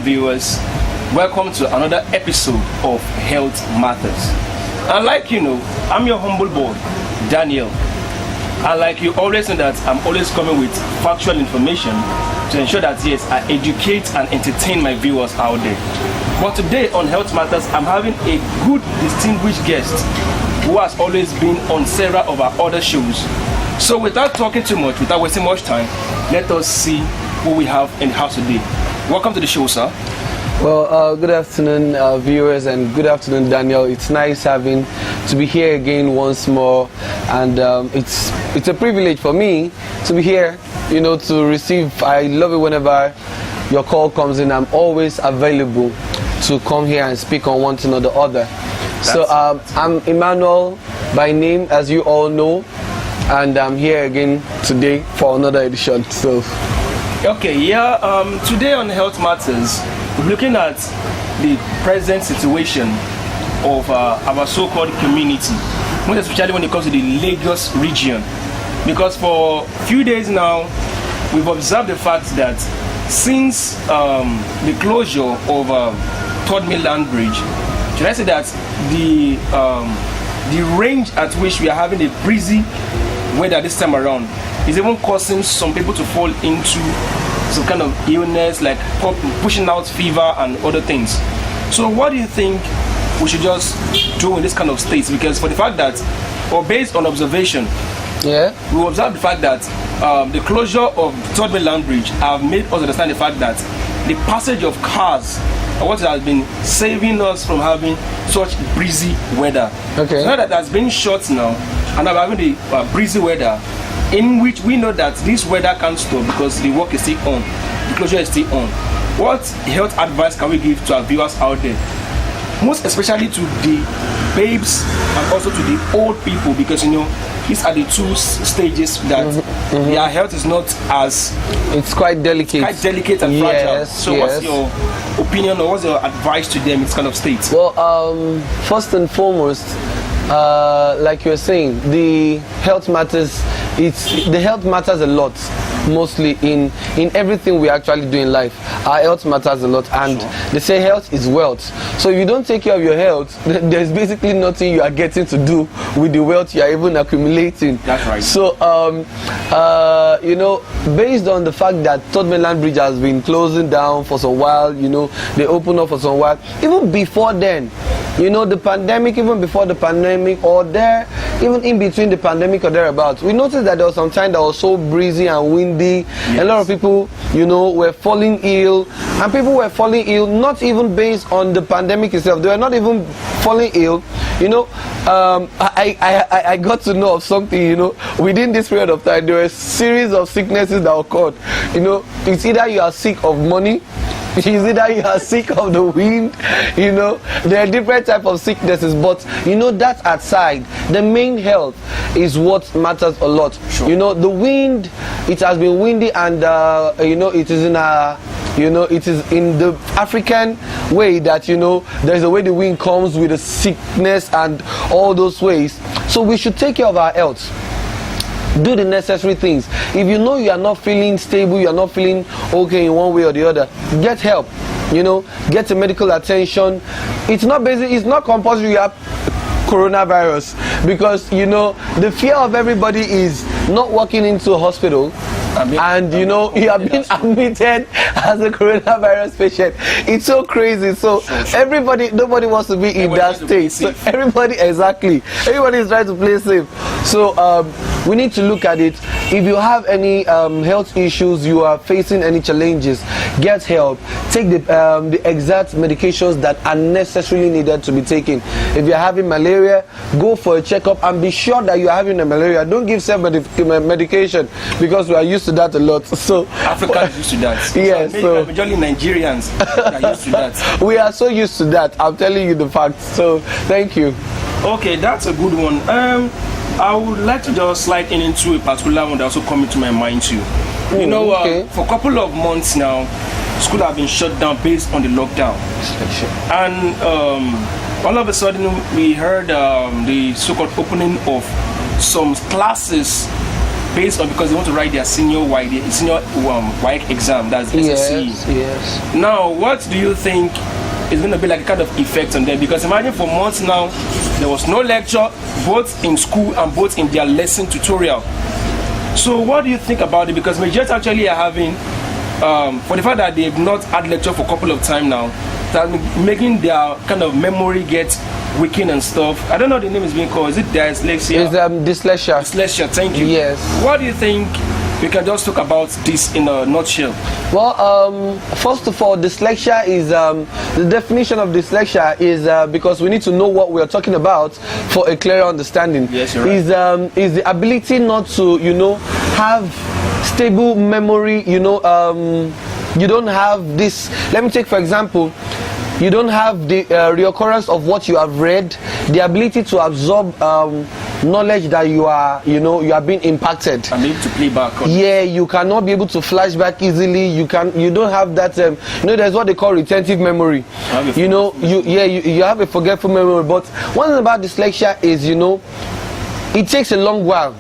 viewers. Welcome to another episode of Health Matters. And like you know, I'm your humble boy, Daniel. And like you always know that I'm always coming with factual information to ensure that yes, I educate and entertain my viewers out there. But today on Health Matters, I'm having a good, distinguished guest who has always been on several of our other shows. So without talking too much, without wasting much time, let us see who we have in the house today. Welcome to the show, sir. Well, good afternoon, viewers, and good afternoon, Daniel. It's nice having to be here again once more, and it's a privilege for me to be here, you know, to receive. I love it whenever your call comes in. I'm always available to come here and speak on one thing or the other. So I'm Emmanuel by name, as you all know, and I'm here again today for another edition. So, okay, today on Health Matters, we're looking at the present situation of our so-called community, most especially when it comes to the Lagos region. Because for a few days now, we've observed the fact that since the closure of Third Mainland Bridge, should I say that the range at which we are having a breezy weather this time around is even causing some people to fall into some kind of illness, like pushing out fever and other things. So what do you think we should just do in this kind of states? Because for the fact that, or based on observation, we observe the fact that the closure of Third Mainland Bridge have made us understand the fact that the passage of cars are what has been saving us from having such breezy weather. Okay. So now that has been short now, and now we're having the breezy weather, in which we know that this weather can't stop because the work is still on, the closure is still on. What health advice can we give to our viewers out there? Most especially to the babes and also to the old people, because you know these are the two stages that their health is not as, it's quite delicate. Quite delicate and fragile. So what's your opinion or what's your advice to them in this kind of state? Well, first and foremost, like you were saying, the health matters. The health matters a lot, mostly in everything we actually do in life. Our health matters a lot, and they say health is wealth. So if you don't take care of your health, there's basically nothing you are getting to do with the wealth you are even accumulating. That's right. So you know, based on the fact that Third Mainland Bridge has been closing down for some while, you know, they opened up for some while. Even before then, you know, the pandemic, even before the pandemic, or there, even in between the pandemic or thereabouts, we noticed that there was some time that was so breezy and windy. Yes. A lot of people, you know, were falling ill, and people were falling ill not even based on the pandemic itself. They were not even falling ill, you know. I got to know of something, you know, within this period of time. There were a series of sicknesses that occurred. You know, it's either you are sick of money, it's either you are sick of the wind, you know. There are different types of sicknesses, but you know, that aside, the main health is what matters a lot. Sure. You know, the wind, it has been windy, and you know, it is in a, you know, it is in the African way that, you know, there's a way the wind comes with the sickness and all those ways. So we should take care of our health. Do the necessary things. If you know you are not feeling stable, you are not feeling okay in one way or the other, get help. You know, get a medical attention. It's not basic. It's not compulsory you have coronavirus, because you know the fear of everybody is not walking into a hospital and you know you have been admitted as a coronavirus patient. It's so crazy. So nobody wants to be in that state. So everybody is trying to play safe. So we need to look at it. If you have any health issues, you are facing any challenges, get help. Take the exact medications that are necessarily needed to be taken. If you're having malaria, go for a checkup and be sure that you are having a malaria. Don't give self-medication, because we are used to that a lot. So Africans used to that. Yes, so majorly Nigerians are used to that. We are so used to that. I'm telling you the facts. So thank you. Okay, that's a good one. I would like to just slide into a particular one that also come into my mind too. You know, for a couple of months now, school have been shut down based on the lockdown. And all of a sudden we heard the so-called opening of some classes based on because they want to write their senior WAEC exam, that's SSCE. Yes. Now, what do you think is going to be like a kind of effect on them? Because imagine for months now, there was no lecture, both in school and both in their lesson tutorial. So what do you think about it? Because majors actually are having, for the fact that they've not had lecture for a couple of time now, that making their kind of memory get weakened and stuff. I don't know the name is being called. Is it dyslexia? It's dyslexia. Dyslexia, thank you. Yes. What do you think? We can just talk about this in a nutshell. Well, first of all, dyslexia is the definition of dyslexia is because we need to know what we are talking about for a clearer understanding. Yes, you're right. Is the ability not to, have stable memory. You don't have this. Let me take for example. You don't have the reoccurrence of what you have read, the ability to absorb knowledge that you are being impacted. And able to play back on. Yeah, you cannot be able to flash back easily. You don't have that. There's what they call retentive memory. You have a forgetful memory. But one thing about dyslexia is, it takes a long while.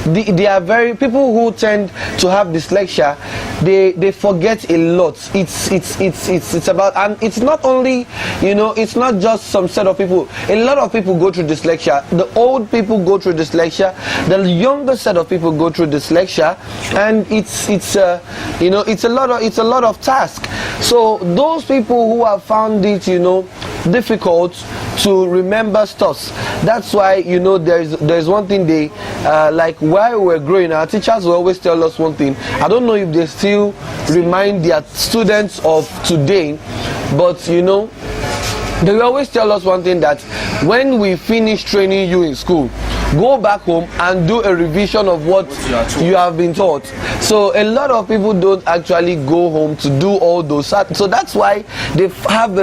They are people who tend to have dyslexia. They forget a lot. It's about, and it's not only, it's not just some set of people. A lot of people go through dyslexia. The old people go through dyslexia. The younger set of people go through dyslexia, and it's a lot of task. So those people who have found it, difficult to remember stuff. That's why there's one thing they like while we were growing, our teachers will always tell us one thing. I don't know if they still remind their students of today, but they will always tell us one thing, that when we finish training you in school, go back home and do a revision of what you have been taught. So a lot of people don't actually go home to do all those. So that's why they have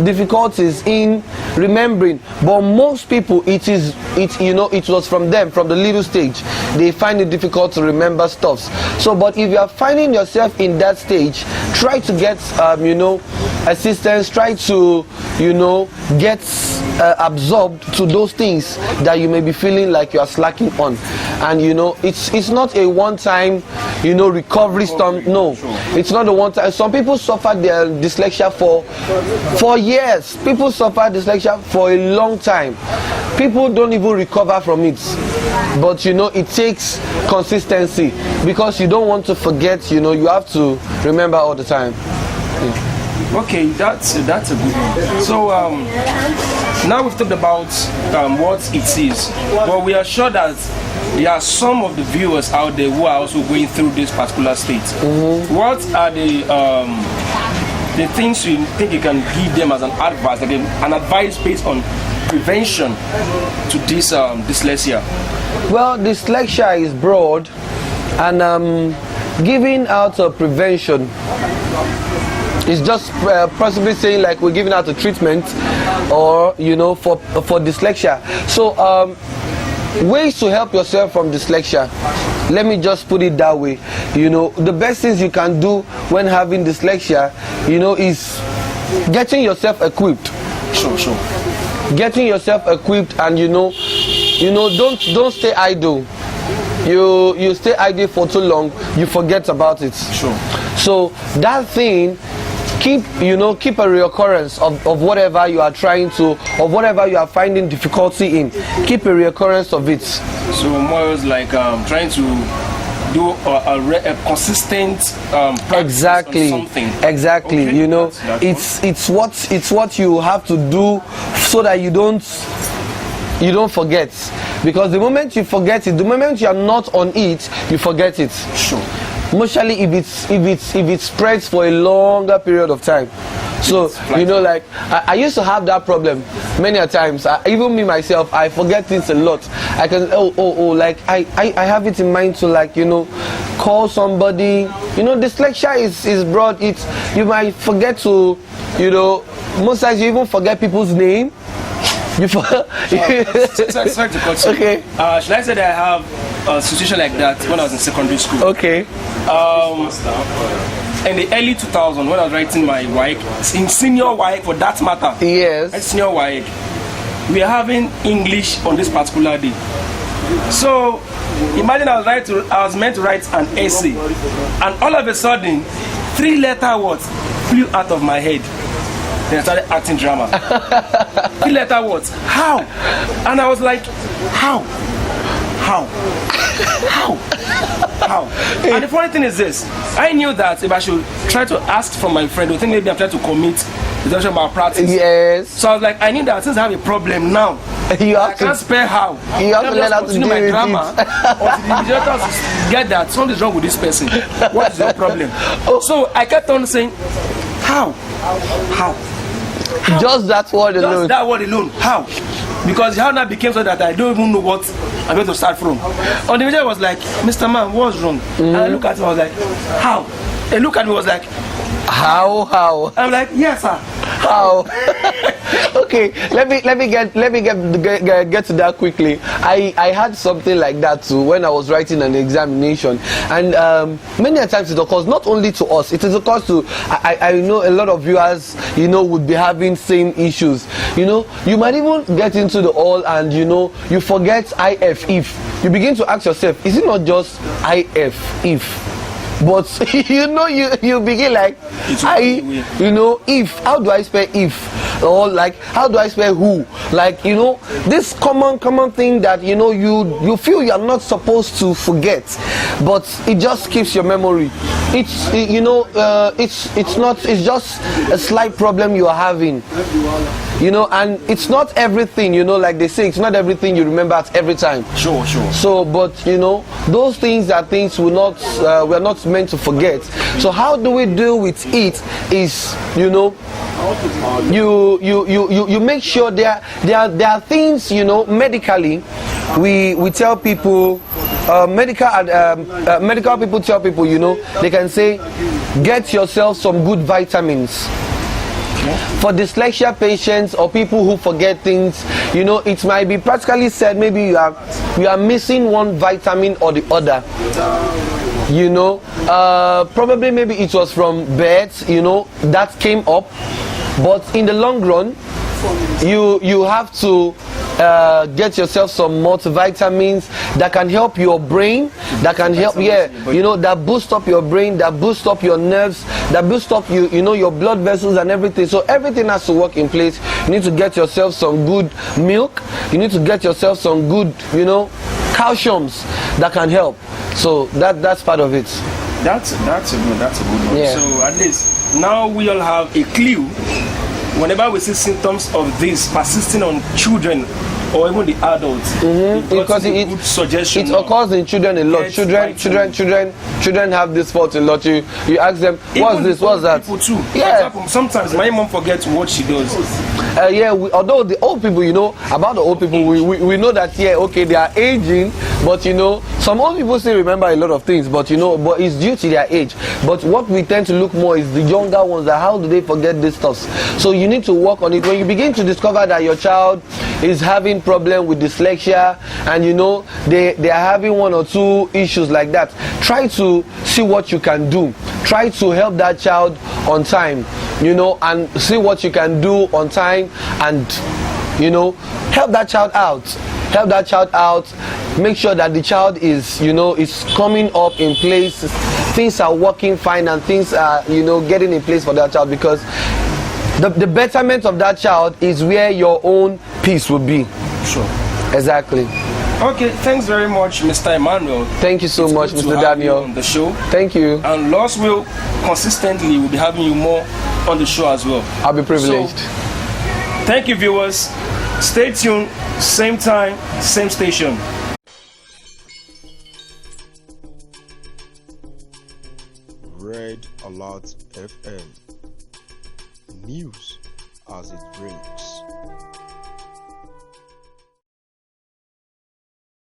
difficulties in remembering. But most people, it was from them, from the little stage, they find it difficult to remember stuff. So, but if you are finding yourself in that stage, try to get assistance. Try to get absorbed to those things that you may be feeling like you are slacking on. And it's not a one-time recovery storm. No, it's not a one-time. Some people suffer their dyslexia for years. People suffer dyslexia for a long time. People don't even recover from it. But it takes consistency, because you don't want to forget. You have to remember all the time. Yeah. Okay, that's a good one. So now we've talked about what it is, but we are sure that there are some of the viewers out there who are also going through this particular state. Mm-hmm. What are the things you think you can give them as an advice, like an advice based on prevention to this dyslexia? Well, dyslexia is broad, and giving out a prevention is just possibly saying like we're giving out a treatment, or for dyslexia. So ways to help yourself from dyslexia, let me just put it that way. The best things you can do when having dyslexia, is getting yourself equipped. Sure. Getting yourself equipped, and don't stay idle. You stay idle for too long, you forget about it. Sure. So that thing, keep a reoccurrence of whatever you are trying to, of whatever you are finding difficulty in. Keep a reoccurrence of it. So more like trying to do a consistent practice on something. Exactly. Okay. It's what you have to do so that you don't forget. Because the moment you forget it, the moment you are not on it, you forget it. Sure. Mostly if it spreads for a longer period of time. So like I used to have that problem many a times. Even me myself, I forget things a lot. I can like I have it in mind to like call somebody. Dyslexia is broad. You might forget to most times you even forget people's name. Sorry to cut you. Okay. Should I say that I have a situation like that when I was in secondary school? Okay. In the early 2000s, when I was writing my WAEC, in senior WAEC for that matter. Yes. At senior WAEC, we are having English on this particular day. So imagine I was meant to write an essay, and all of a sudden 3-letter words flew out of my head. Then I started acting drama. 3-letter words. How? And I was like, how? And the funny thing is this: I knew that if I should try to ask from my friend, they would think maybe I'm trying to commit intentional malpractice. Yes. So I was like, I knew that since I have a problem now, I can't spell how. You have to learn how to deal my with drama it. until the invigilators get that something's wrong with this person. What is your problem? So I kept on saying, how? Just that word alone. Just that word alone. How? Because how now became so that I don't even know what I'm going to start from. And the manager was like, Mr. Man, what's wrong? And I look at him, I was like, how? And look at me, was like, how? I'm like, yes, sir. How? Okay, let me get to that quickly. I had something like that too when I was writing an examination, and many a times it occurs not only to us, it is occurs to I know a lot of viewers, you know, would be having same issues. You know, you might even get into the hall and you know you forget if. You begin to ask yourself, is it not just if? But you know, you begin like if. How do I spell if? Or like, how do I spell who? Like, you know, this common thing that you know you feel you are not supposed to forget, but it just keeps your memory. It's just a slight problem you are having. You know, and it's not everything, you know, like they say, it's not everything you remember at every time. Sure. So, but you know, those things are things we're not meant to forget. So how do we deal with it? Is, you know, you make sure there are things, you know, medically we tell people, medical people tell people, you know, they can say, get yourself some good vitamins. For dyslexia patients or people who forget things, you know, it might be practically said maybe you are missing one vitamin or the other. You know, probably maybe it was from birds, you know, that came up, but in the long run, you have to get yourself some multivitamins that can help your brain, that can help, you know, that boost up your brain, that boost up your nerves, that boost up you know, your blood vessels and everything. So everything has to work in place. You need to get yourself some good milk. You need to get yourself some good, you know, calciums that can help. So that's part of it. That's a good one. Yeah. So at least now we all have a clue. Whenever we see symptoms of this persisting on children or even the adults, because good suggestion. It occurs in children a lot. Children have this fault a lot. You ask them, what's this, what's that? People too. Yeah. For example, sometimes my mom forgets what she does. Although the old people, you know, about the old people, we know that, they are aging, but you know, some old people still remember a lot of things, but you know, but it's due to their age. But what we tend to look more is the younger ones, that how do they forget this stuff? So you need to work on it. When you begin to discover that your child is having problem with dyslexia, and you know they are having one or two issues like that, try to see what you can do. Try to help that child on time, you know, and see what you can do on time, and you know, help that child out. Make sure that the child is, you know, is coming up in place, things are working fine, and things are, you know, getting in place for that child, because the betterment of that child is where your own peace will be. Sure. Exactly. Okay, thanks very much, Mr. Emmanuel. Thank you so much, Mr. Daniel. On the show. Thank you. And Lord's will, consistently, we'll be having you more on the show as well. I'll be privileged. So, thank you, viewers. Stay tuned, same time, same station. Red Alert FM. News as it breaks.